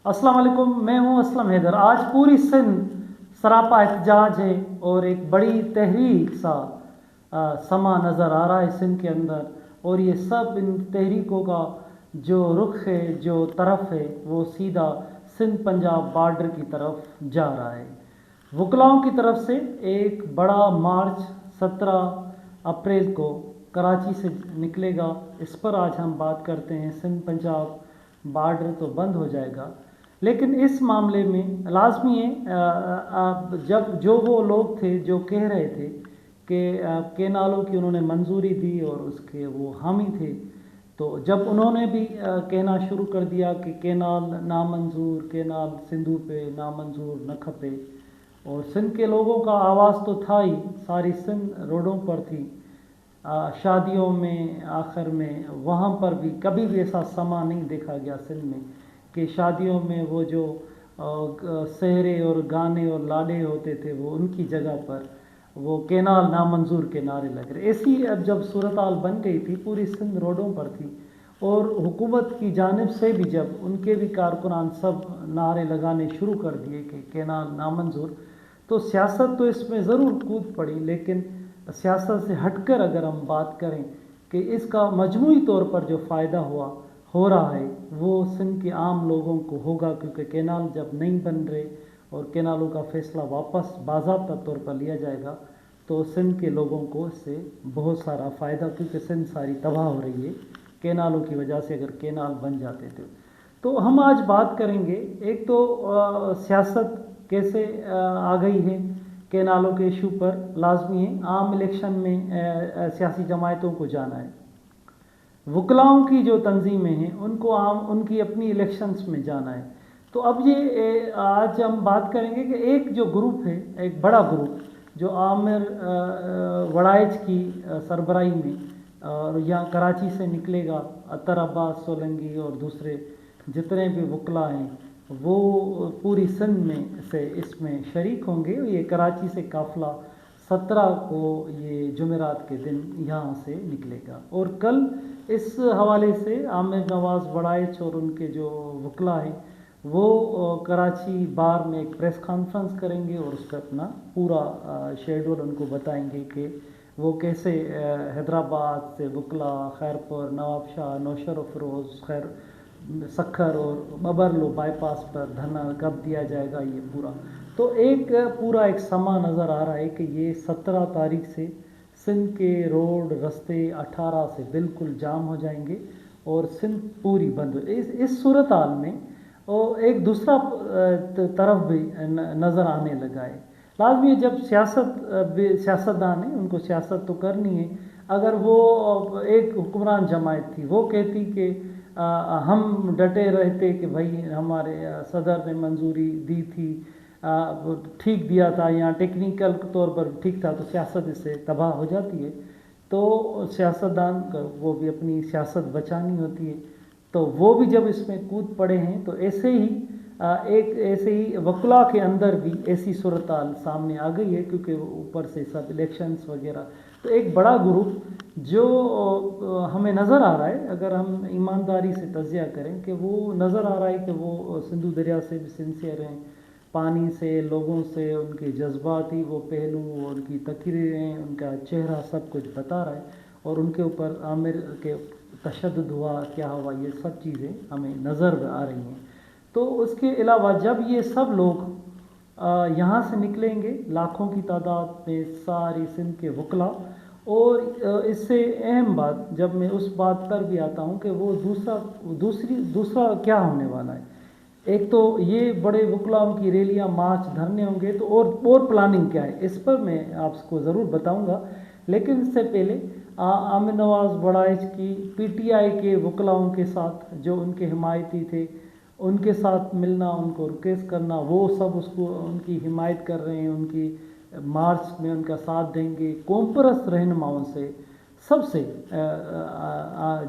अस्सलाम वालेकुम, मैं हूं असलम हैदर। आज पूरी सिंध सरापा एहतजाज है और एक बड़ी तहरीक सा समा नज़र आ रहा है सिंध के अंदर। और ये सब इन तहरीकों का जो रुख है, जो तरफ है, वो सीधा सिंध पंजाब बॉर्डर की तरफ जा रहा है। वकलाओं की तरफ से एक बड़ा मार्च 17 अप्रैल को कराची से निकलेगा। इस पर आज हम बात करते हैं। सिंध पंजाब बॉर्डर तो बंद हो जाएगा, लेकिन इस मामले में लाजमी है जब जो वो लोग थे जो कह रहे थे कि केनालों की उन्होंने मंजूरी दी और उसके वो हामी थे, तो जब उन्होंने भी कहना शुरू कर दिया कि केनाल नामंजूर, केनाल सिंधु पे नामंजूर न खपे, और सिंध के लोगों का आवाज़ तो था ही, सारी सिंध रोडों पर थी। शादियों में आखिर में वहाँ पर भी कभी भी ऐसा समा नहीं देखा गया सिंध में कि शादियों में वो जो सहरे और गाने और लाडे होते थे वो उनकी जगह पर वो केनाल नामंजूर के नारे लग रहे। ऐसी अब जब सूरत हाल बन गई थी, पूरी सिंध रोडों पर थी, और हुकूमत की जानिब से भी जब उनके भी कारकुनान सब नारे लगाने शुरू कर दिए कि केनाल नामंजूर, तो सियासत तो इसमें ज़रूर कूद पड़ी। लेकिन सियासत से हटकर अगर हम बात करें कि इसका मजमूई तौर पर जो फ़ायदा हो रहा है वो सिंध के आम लोगों को होगा, क्योंकि केनाल जब नहीं बन रहे और केनालों का फ़ैसला वापस बाज़ाब्ता तौर पर लिया जाएगा तो सिंध के लोगों को इससे बहुत सारा फ़ायदा, क्योंकि सिंध सारी तबाह हो रही है केनालों की वजह से। अगर केनाल बन जाते थे तो हम आज बात करेंगे। एक तो सियासत कैसे आ गई है केनालों के इशू पर। लाजमी है आम इलेक्शन में सियासी जमायतों को जाना है, वकलाओं की जो तंजीमें हैं उनको आम उनकी अपनी इलेक्शंस में जाना है। तो अब ये आज हम बात करेंगे कि एक जो ग्रुप है, एक बड़ा ग्रुप जो आमिर वड़ाइच की सरबराही में और यहाँ कराची से निकलेगा, अतर अब्बास सोलंकी और दूसरे जितने भी वकला हैं वो पूरी सिंध में से इसमें शरीक होंगे। ये कराची से काफ़िला 17 को ये जुमेरात के दिन यहाँ से निकलेगा। और कल इस हवाले से आमिर नवाज़ वड़ाइच और उनके जो वकला हैं वो कराची बार में एक प्रेस कॉन्फ्रेंस करेंगे और उसका अपना पूरा शेड्यूल उनको बताएंगे कि वो कैसे हैदराबाद से वकला खैरपुर, नवाबशाह, नौशर फरोज़, खैर सखर और बबरलो बाईपास पर धरना कब दिया जाएगा, ये पूरा। तो एक पूरा एक समा नज़र आ रहा है कि ये 17 तारीख से सिंध के रोड रास्ते 18 से बिल्कुल जाम हो जाएंगे और सिंध पूरी बंद हो। इस सूरत हाल में और एक दूसरा तरफ भी नज़र आने लगा है। लाजमी जब सियासतदान है, उनको सियासत तो करनी है। अगर वो एक हुक्मरान जमायत थी, वो कहती कि हम डटे रहते कि भाई हमारे सदर ने मंजूरी दी थी, ठीक दिया था, यहाँ टेक्निकल तौर पर ठीक था, तो सियासत इससे तबाह हो जाती है। तो सियासतदान वो भी अपनी सियासत बचानी होती है, तो वो भी जब इसमें कूद पड़े हैं तो ऐसे ही ऐसे ही वकला के अंदर भी ऐसी सूरत हाल सामने आ गई है, क्योंकि ऊपर से सब इलेक्शंस वगैरह। तो एक बड़ा ग्रुप जो हमें नज़र आ रहा है, अगर हम ईमानदारी से तजिया करें, कि वो नज़र आ रहा है कि वो सिंधु दरिया से भी सिंसियर हैं, पानी से, लोगों से, उनके जज्बाती वो पहलू, उनकी तकरीरें, उनका चेहरा सब कुछ बता रहा है। और उनके ऊपर आमिर के तशद्दुद हुआ, क्या हुआ, ये सब चीज़ें हमें नज़र आ रही हैं। तो उसके अलावा जब ये सब लोग यहाँ से निकलेंगे लाखों की तादाद में, सारी सिंध के वकला, और इससे अहम बात जब मैं उस बात पर भी आता हूँ कि वो दूसरा क्या होने वाला है। एक तो ये बड़े वकलाओं की रैलियाँ, मार्च, धरने होंगे, तो और प्लानिंग क्या है इस पर मैं आपको ज़रूर बताऊँगा। लेकिन इससे पहले आमिर नवाज़ वड़ाइच की पीटीआई के वकलाओं के साथ जो उनके हिमायती थे, उनके साथ मिलना, उनको रिक्वेस्ट करना, वो सब उसको उनकी हिमायत कर रहे हैं, उनकी मार्च में उनका साथ देंगे। कौमपरस्त रहनुमाओं से, सबसे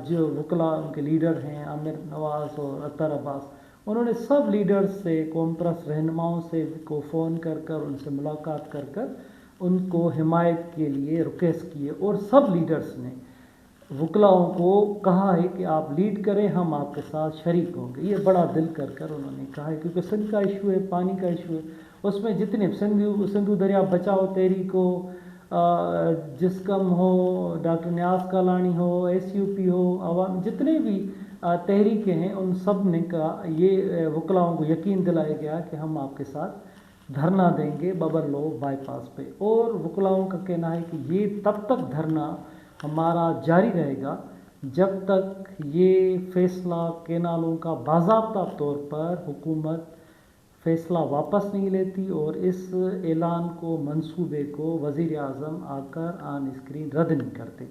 जो वकला उनके लीडर हैं आमिर नवाज़ और अतर अब्बास, उन्होंने सब लीडर्स से, कौमपरस्त रहनुमाओं से को फ़ोन कर कर उनसे मुलाकात कर कर उनको हिमायत के लिए रिक्वेस्ट किए। और सब लीडर्स ने वकलाओं को कहा है कि आप लीड करें, हम आपके साथ शरीक होंगे। ये बड़ा दिल कर उन्होंने कहा है, क्योंकि सिंध का इशू है, पानी का इशू है। उसमें जितने सिंधु दरिया बचाओ तहरीक हो, जिसकम हो, डॉक्टर न्यास कालानी हो, SUP हो, अवाम, जितने भी तहरीकें हैं, उन सब ने कहा, ये वकलाओं को यकीन दिलाया गया कि हम आपके साथ धरना देंगे बबर लो बाईपास पे। और वकलाओं का कहना है कि ये तब तक धरना हमारा जारी रहेगा जब तक ये फ़ैसला केनालों का बाज़ाब्ता तौर पर हुकूमत फ़ैसला वापस नहीं लेती और इस ऐलान को, मंसूबे को वज़ीर आज़म आकर ऑन स्क्रीन रद्द नहीं करते,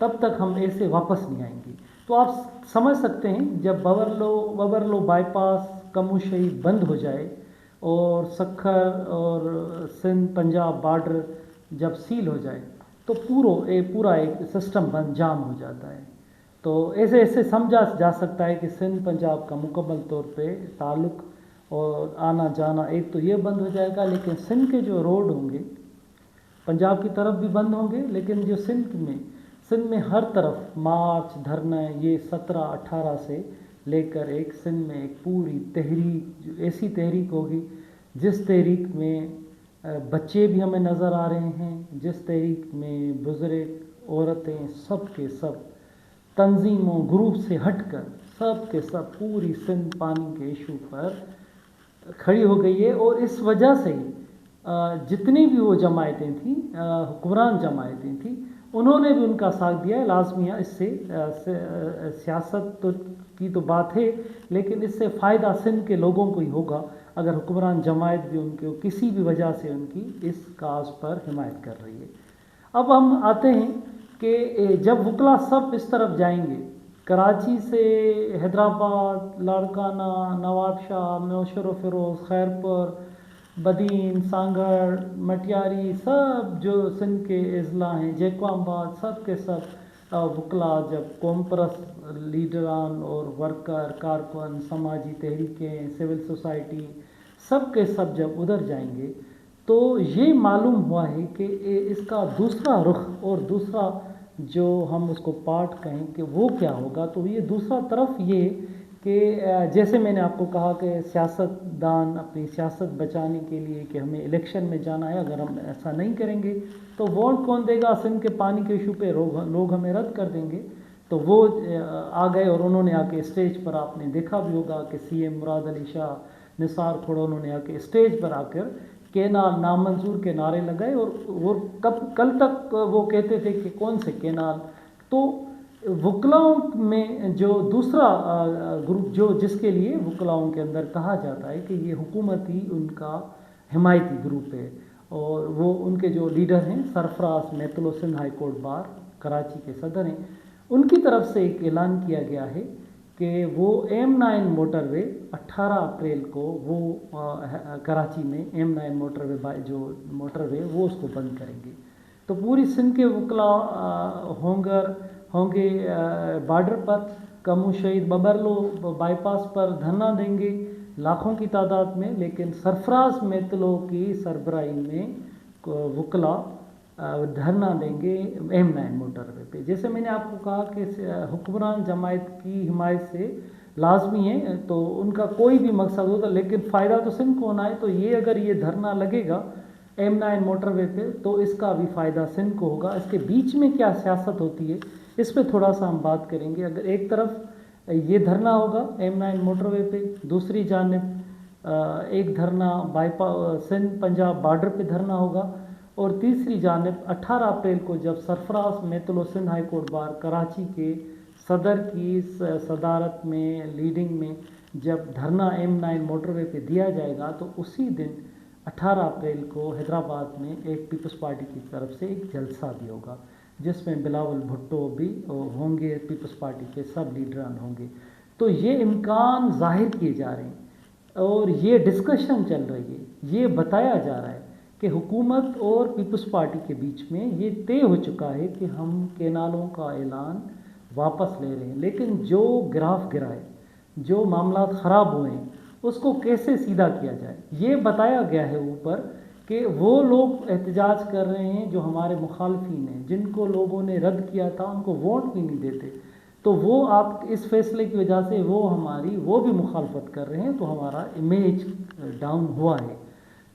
तब तक हम ऐसे वापस नहीं आएंगे। तो आप समझ सकते हैं, जब बबरलो बाईपास कमोशई बंद हो जाए और सखर और सिंध पंजाब बॉर्डर जब सील हो जाए, तो पूरा एक सिस्टम बंद जाम हो जाता है। तो ऐसे ऐसे समझा जा सकता है कि सिंध पंजाब का मुकम्मल तौर पे ताल्लुक़ और आना जाना एक तो ये बंद हो जाएगा, लेकिन सिंध के जो रोड होंगे पंजाब की तरफ भी बंद होंगे, लेकिन जो सिंध में हर तरफ मार्च, धरना, ये 17-18 से लेकर एक सिंध में एक पूरी तहरीक, ऐसी तहरीक होगी जिस तहरीक में बच्चे भी हमें नज़र आ रहे हैं, जिस तहरीक में बुज़ुर्ग, औरतें, सब के सब तंजीमों, ग्रुप से हटकर सब के सब पूरी सिंध पानी के इशू पर खड़ी हो गई है। और इस वजह से जितनी भी वो जमायतें थी, हुक्मरान जमायतें थी, उन्होंने भी उनका साथ दिया है। लाजमिया इससे सियासत की तो बात है, लेकिन इससे फ़ायदा सिंध के लोगों को ही होगा अगर हुक्मरान जमायत भी उनके किसी भी वजह से उनकी इस काज पर हिमायत कर रही है। अब हम आते हैं कि जब वकला सब इस तरफ जाएंगे, कराची से हैदराबाद, लाड़काना, नवाबशाह, नौशर फिरोज़, खैरपुर, बदीन, सांगड़, मटियारी, सब जो सिंध के अजला हैं, जैकवाबाद, सब के सब वकला जब कॉम्प्रस लीडरान और वर्कर, कारकुन, समाजी तहरीकें, सिविल सोसाइटी, सब के सब जब उधर जाएंगे, तो ये मालूम हुआ है कि इसका दूसरा रुख और दूसरा जो हम उसको पार्ट कहें कि वो क्या होगा। तो ये दूसरा तरफ ये कि जैसे मैंने आपको कहा कि सियासतदान अपनी सियासत बचाने के लिए कि हमें इलेक्शन में जाना है, अगर हम ऐसा नहीं करेंगे तो वोट कौन देगा, सिंध के पानी के इशू पे लोग हमें रद्द कर देंगे। तो वो आ गए और उन्होंने आके स्टेज पर, आपने देखा भी होगा कि CM मुराद अली शाह, निसार खोड़ा, उन्होंने आके स्टेज पर आकर केनाल नामंजूर के नारे लगाए। और कल तक वो कहते थे कि कौन से केनाल। तो वकलाओं में जो दूसरा ग्रुप जो जिसके लिए वकलाओं के अंदर कहा जाता है कि ये हुकूमत ही उनका हिमायती ग्रुप है, और वो उनके जो लीडर हैं Sarfaraz मैतलो, Sindh high court bar Karachi के सदर हैं, उनकी तरफ से एक ऐलान किया गया है कि वो M9 मोटरवे 18 अप्रैल को वो कराची में M9 मोटरवे जो मोटरवे वो उसको बंद करेंगे। तो पूरी सिंध के वकला होंगे बॉर्डर पर, कमू शहीद बबरलो बाईपास पर धरना देंगे लाखों की तादाद में। लेकिन सरफराज मैतलो की सरबराही में वकला धरना देंगे M9 मोटरवे पे। जैसे मैंने आपको कहा कि हुक्मरान जमायत की हिमायत से लाजमी है, तो उनका कोई भी मकसद होगा, लेकिन फ़ायदा तो सिंध को होना है। तो ये अगर ये धरना लगेगा M9 मोटरवे पे तो इसका भी फ़ायदा सिंध को होगा। इसके बीच में क्या सियासत होती है इस पर थोड़ा सा हम बात करेंगे। अगर एक तरफ ये धरना होगा M9 मोटरवे पे, दूसरी जानिब एक धरना सिंध पंजाब बॉर्डर पे धरना होगा, और तीसरी जानिब 18 अप्रैल को जब Sarfaraz मैतलो Sindh high court bar Karachi के सदर की सदारत में, लीडिंग में जब धरना M9 मोटरवे पे दिया जाएगा, तो उसी दिन 18 अप्रैल को हैदराबाद में एक पीपल्स पार्टी की तरफ से एक जलसा भी होगा, जिसमें बिलावल भुट्टो भी होंगे, पीपल्स पार्टी के सब लीडरान होंगे। तो ये इम्कान जाहिर किए जा रहे हैं और ये डिस्कशन चल रही है, ये बताया जा रहा है कि हुकूमत और पीपल्स पार्टी के बीच में ये तय हो चुका है कि हम केनालों का ऐलान वापस ले रहे हैं। लेकिन जो ग्राफ गिरा है, जो मामला ख़राब हुए हैं, उसको कैसे सीधा किया जाए, ये बताया गया है ऊपर कि वो लोग एहतजाज कर रहे हैं जो हमारे मुखालफिन हैं, जिनको लोगों ने रद्द किया था उनको वोट भी नहीं देते, तो वो आप इस फैसले की वजह से वो भी मुखालफत कर रहे हैं, तो हमारा इमेज डाउन हुआ है।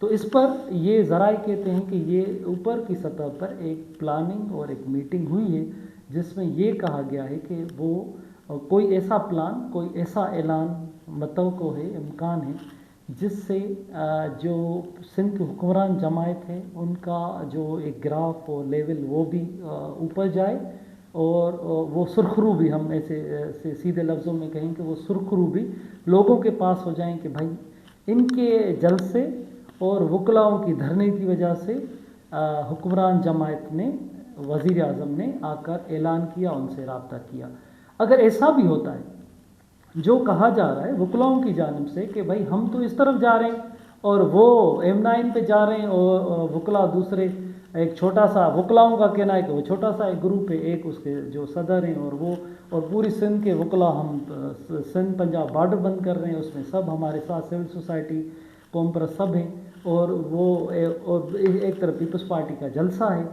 तो इस पर ये ज़राए कहते हैं कि ये ऊपर की सतह पर एक प्लानिंग और एक मीटिंग हुई है जिसमें ये कहा गया है कि वो कोई ऐसा प्लान, कोई ऐसा ऐलान मतवक़्क़ो है, इम्कान है, जिससे जो सिंध की हुक्मरान जमायत है उनका जो एक ग्राफ और लेवल वो भी ऊपर जाए, और वो सुरखरू भी, हम ऐसे सीधे लफ्ज़ों में कहें कि वो सुरखरू भी लोगों के पास हो जाएं कि भाई इनके जलसे और वकलाओं की धरने की वजह से हुक्मरान जमायत ने, वज़ीर आज़म ने आकर ऐलान किया, उनसे रब्ता किया। अगर ऐसा भी होता है जो कहा जा रहा है वकलाओं की जानिब से कि भाई हम तो इस तरफ जा रहे हैं और वो M9 पे जा रहे हैं, और वकला दूसरे, एक छोटा सा वकलाओं का कहना है कि वो छोटा सा एक ग्रुप है, एक उसके जो सदर हैं और पूरी सिंध के वकला, हम सिंध पंजाब बॉर्डर बंद कर रहे हैं, उसमें सब हमारे साथ सिविल सोसाइटी कॉम्प्रेस सब हैं, और एक तरफ पीपल्स पार्टी का जलसा है।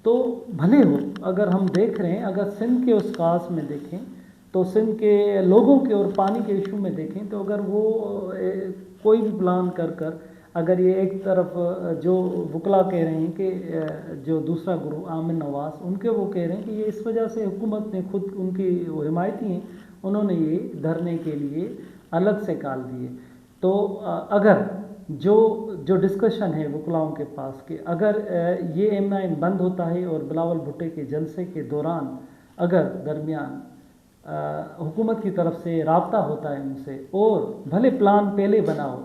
तो भले हो, अगर हम देख रहे हैं, अगर सिंध के उस कास में देखें तो सिंध के लोगों के और पानी के इशू में देखें, तो अगर वो कोई भी प्लान कर अगर ये एक तरफ जो वकला कह रहे हैं कि जो दूसरा ग्रुप आमिर नवाज, उनके वो कह रहे हैं कि ये इस वजह से हुकूमत ने खुद, उनकी वो हिमायती हैं, उन्होंने ये धरने के लिए अलग से कॉल दिए। तो अगर जो डिस्कशन है वकलाओं के पास कि अगर ये M9 बंद होता है और बिलावल भुट्टो के जलसे के दौरान अगर दरमियान हुकूमत की तरफ से राब्ता होता है उनसे, और भले प्लान पहले बना हो,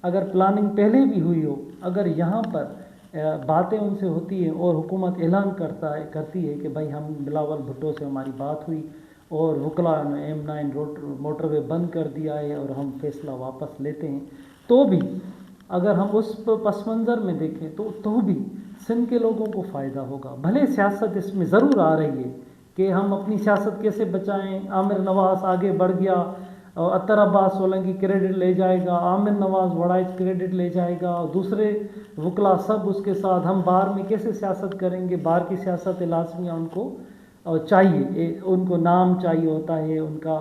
अगर प्लानिंग पहले भी हुई हो, अगर यहाँ पर बातें उनसे होती हैं और हुकूमत ऐलान करती है कि भाई हम बिलावल भुट्टो से हमारी बात हुई और वकला ने M9 मोटरवे बंद कर दिया है और हम फैसला वापस लेते हैं, तो भी अगर हम उस पस मंज़र में देखें तो भी सिंध के लोगों को फ़ायदा होगा। भले सियासत इसमें ज़रूर आ रही है कि हम अपनी सियासत कैसे बचाएं, आमिर नवाज़ आगे बढ़ गया, अतर अब्बास सोलंकी क्रेडिट ले जाएगा, आमिर नवाज़ वड़ाइच क्रेडिट ले जाएगा, और दूसरे वकला सब उसके साथ, हम बाहर में कैसे सियासत करेंगे, बाहर की सियासत लाजमी उनको चाहिए, उनको नाम चाहिए होता है, उनका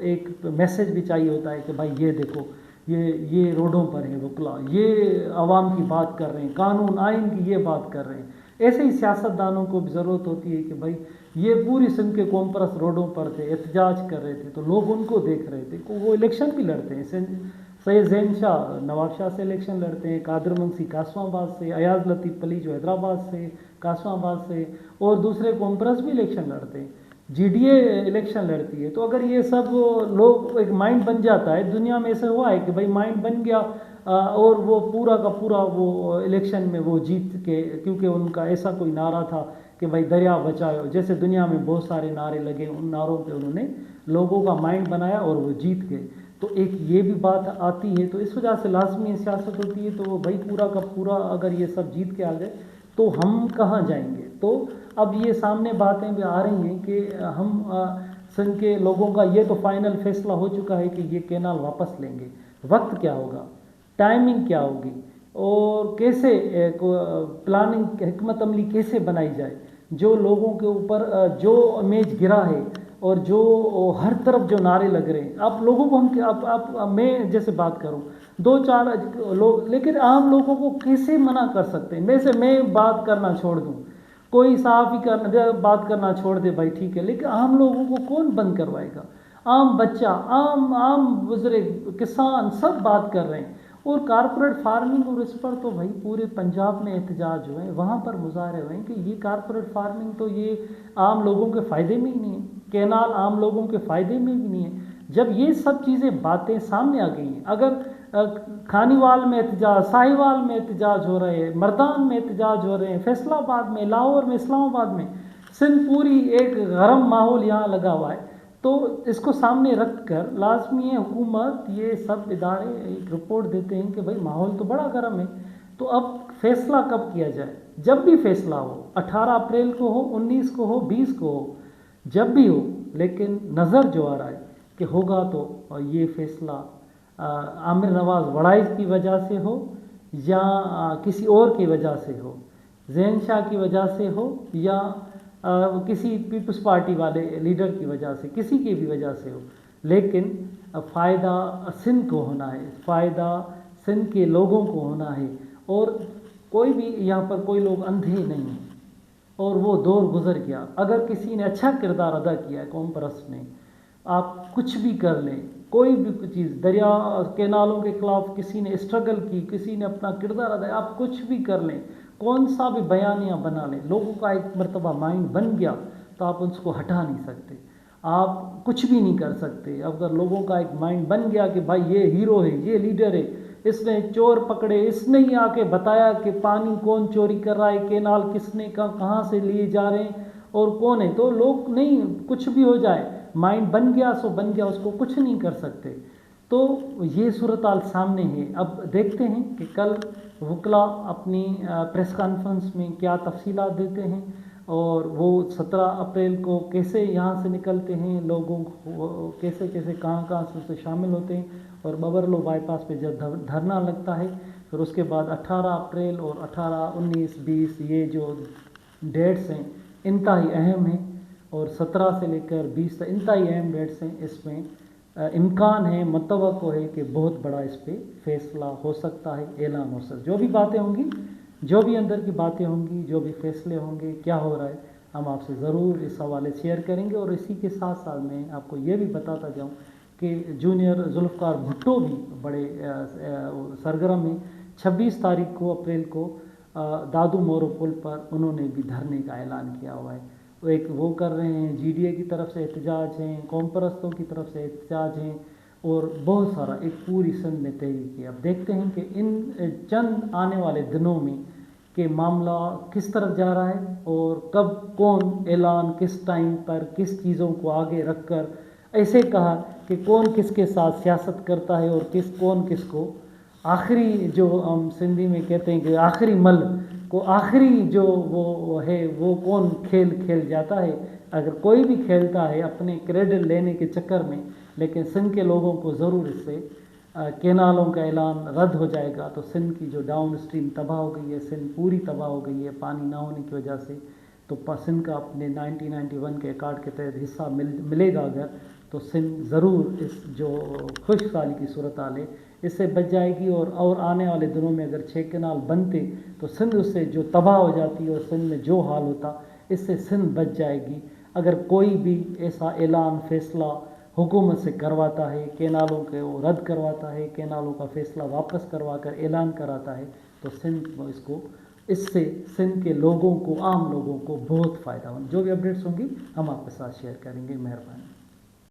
एक मैसेज भी चाहिए होता है कि भाई ये देखो, ये रोडों पर है वकला, ये आवाम की बात कर रहे हैं, कानून आइन की ये बात कर रहे हैं। ऐसे ही सियासतदानों को भी ज़रूरत होती है कि भाई ये पूरी सिंध के कॉम्प्रेस रोडों पर थे, एहतजाज कर रहे थे, तो लोग उनको देख रहे थे, वो इलेक्शन भी लड़ते हैं। सैयद ज़ैन शाह नवाब शाह से इलेक्शन लड़ते हैं, कादर मंसी कासमाबाद से, अयाज लतीफ़ पली जो हैदराबाद से, कासमाबाद से, और दूसरे कॉम्प्रेस भी इलेक्शन लड़ते हैं, GDA इलेक्शन लड़ती है। तो अगर ये सब लोग, एक माइंड बन जाता है, दुनिया में ऐसा हुआ है कि भाई माइंड बन गया और वो पूरा का पूरा वो इलेक्शन में वो जीत के, क्योंकि उनका ऐसा कोई नारा था कि भाई दरिया बचाओ, जैसे दुनिया में बहुत सारे नारे लगे, उन नारों पे उन्होंने लोगों का माइंड बनाया और वो जीत गए। तो एक ये भी बात आती है, तो इस वजह से लाजमी सियासत होती है। तो भाई पूरा का पूरा अगर ये सब जीत के आ गए तो हम कहाँ जाएंगे। तो अब ये सामने बातें भी आ रही हैं कि हम सिंध के लोगों का ये तो फाइनल फैसला हो चुका है कि ये कैनाल वापस लेंगे। वक्त क्या होगा, टाइमिंग क्या होगी, और कैसे प्लानिंग हिकमत अमली कैसे बनाई जाए, जो लोगों के ऊपर जो इमेज गिरा है और जो हर तरफ जो नारे लग रहे हैं। आप लोगों को हम आप मैं जैसे बात करूं, 2-4 लोग, लेकिन आम लोगों को कैसे मना कर सकते हैं। वैसे मैं बात करना छोड़ दूं, कोई सहाफ़ी बात करना छोड़ दे, भाई ठीक है, लेकिन आम लोगों को कौन बंद करवाएगा। आम बच्चा, आम बुजुर्ग, किसान सब बात कर रहे हैं। और कारपोरेट फार्मिंग, और इस पर तो भाई पूरे पंजाब में एहतजाज हुए हैं, वहाँ पर मुजाहरे हुए हैं कि ये कारपोरेट फार्मिंग तो ये आम लोगों के फ़ायदे में ही नहीं है, कैनाल आम लोगों के फ़ायदे में भी नहीं है। जब ये सब चीज़ें बातें सामने आ गई हैं, अगर खानीवाल में एहतजाज, साहिवाल में एहतजाज हो रहे हैं, मर्दान में एहतजाज हो रहे हैं, फैसलाबाद में, लाहौर में, इस्लामाबाद में, सिंध पूरी एक गरम माहौल यहाँ लगा हुआ है, तो इसको सामने रख कर लाजमी है हुकूमत, ये सब इदारे एक रिपोर्ट देते हैं कि भाई माहौल तो बड़ा गर्म है। तो अब फैसला कब किया जाए, जब भी फैसला हो, 18 अप्रैल को हो, 19 को हो, 20 को हो, जब भी हो, लेकिन नज़र जो आ रहा है कि होगा तो ये फैसला आमिर नवाज़ वड़ाइच की वजह से हो या किसी और की वजह से हो, ज़ैन शाह की वजह से हो या किसी पीपल्स पार्टी वाले लीडर की वजह से, किसी की भी वजह से हो, लेकिन फ़ायदा सिंध को होना है, फ़ायदा सिंध के लोगों को होना है। और कोई भी यहाँ पर कोई लोग अंधे नहीं हैं और वो दौर गुज़र गया। अगर किसी ने अच्छा किरदार अदा किया है कौम परस्त ने, आप कुछ भी कर लें, कोई भी चीज़, दरिया के नालों के ख़िलाफ़ किसी ने स्ट्रगल की, किसी ने अपना किरदार अदा, आप कुछ भी कर लें, कौन सा भी बयानियाँ बना लें, लोगों का एक मरतबा माइंड बन गया तो आप उसको हटा नहीं सकते, आप कुछ भी नहीं कर सकते। अगर लोगों का एक माइंड बन गया कि भाई ये हीरो है, ये लीडर है, इसने चोर पकड़े, इसने ही आके बताया कि पानी कौन चोरी कर रहा है, केनाल किसने कहाँ से लिए जा रहे हैं और कौन है, तो लोग नहीं, कुछ भी हो जाए, माइंड बन गया सो बन गया, उसको कुछ नहीं कर सकते। तो ये सूरत हाल सामने है। अब देखते हैं कि कल वकला अपनी प्रेस कॉन्फ्रेंस में क्या तफसीलात देते हैं और वो 17 अप्रैल को कैसे यहाँ से निकलते हैं, लोगों को कैसे कैसे कहाँ से उससे शामिल होते हैं और बबरलो बाईपास पे जब धरना लगता है, फिर उसके बाद 18 अप्रैल और 18, 19, 20 ये जो डेट्स हैं इंतहाई अहम हैं और 17 से लेकर 20 तक इंतहाई अहम डेट्स हैं। इसमें इम्कान है, मतवक्को है कि बहुत बड़ा इस पर फैसला हो सकता है, ऐलान हो सकता है। जो भी बातें होंगी, जो भी अंदर की बातें होंगी, जो भी फैसले होंगे, क्या हो रहा है, हम आपसे ज़रूर इस हवाले शेयर करेंगे। और इसी के साथ साथ मैं आपको ये भी बताता जाऊँ कि जूनियर जुल्फ़कार भुट्टो भी बड़े सरगर्म हैं। 26 तारीख को अप्रैल को दादू मोरो पुल पर उन्होंने भी धरने का ऐलान किया हुआ है। एक वो कर रहे हैं, जीडीए की तरफ से एहतजाज हैं, कौम परस्तों की तरफ से एहतजाज हैं और बहुत सारा एक पूरी सिंध में तहरीक है। अब देखते हैं कि इन चंद आने वाले दिनों में कि मामला किस तरफ जा रहा है और कब कौन ऐलान किस टाइम पर किस चीज़ों को आगे रख कर, ऐसे कहा कि कौन किसके साथ सियासत करता है और कौन किसको आखिरी, जो हम सिंधी में कहते हैं कि आखिरी मल को, आखिरी जो वो है वो कौन खेल खेल जाता है। अगर कोई भी खेलता है अपने क्रेडिट लेने के चक्कर में, लेकिन सिंध के लोगों को ज़रूर इससे केनालों का ऐलान रद्द हो जाएगा तो सिंध की जो डाउन स्ट्रीम तबाह हो गई है, सिंध पूरी तबाह हो गई है पानी ना होने की वजह से, तो सिंध का अपने 1991 के अकार्ड के तहत हिस्सा मिलेगा अगर, तो सिंध ज़रूर इस जो खुशहाली की सूरत हाल है इससे बच जाएगी। और आने वाले दिनों में अगर 6 केनाल बनते तो सिंध उससे जो तबाह हो जाती और सिंध में जो हाल होता, इससे सिंध बच जाएगी। अगर कोई भी ऐसा ऐलान फैसला हुकूमत से करवाता है, केनालों के वो रद्द करवाता है, केनालों का फ़ैसला वापस करवा कर ऐलान कराता है, तो सिंध इसको, इससे सिंध के लोगों को, आम लोगों को बहुत फ़ायदा हो। जो भी अपडेट्स होंगी हम आपके साथ शेयर करेंगे। मेहरबानी।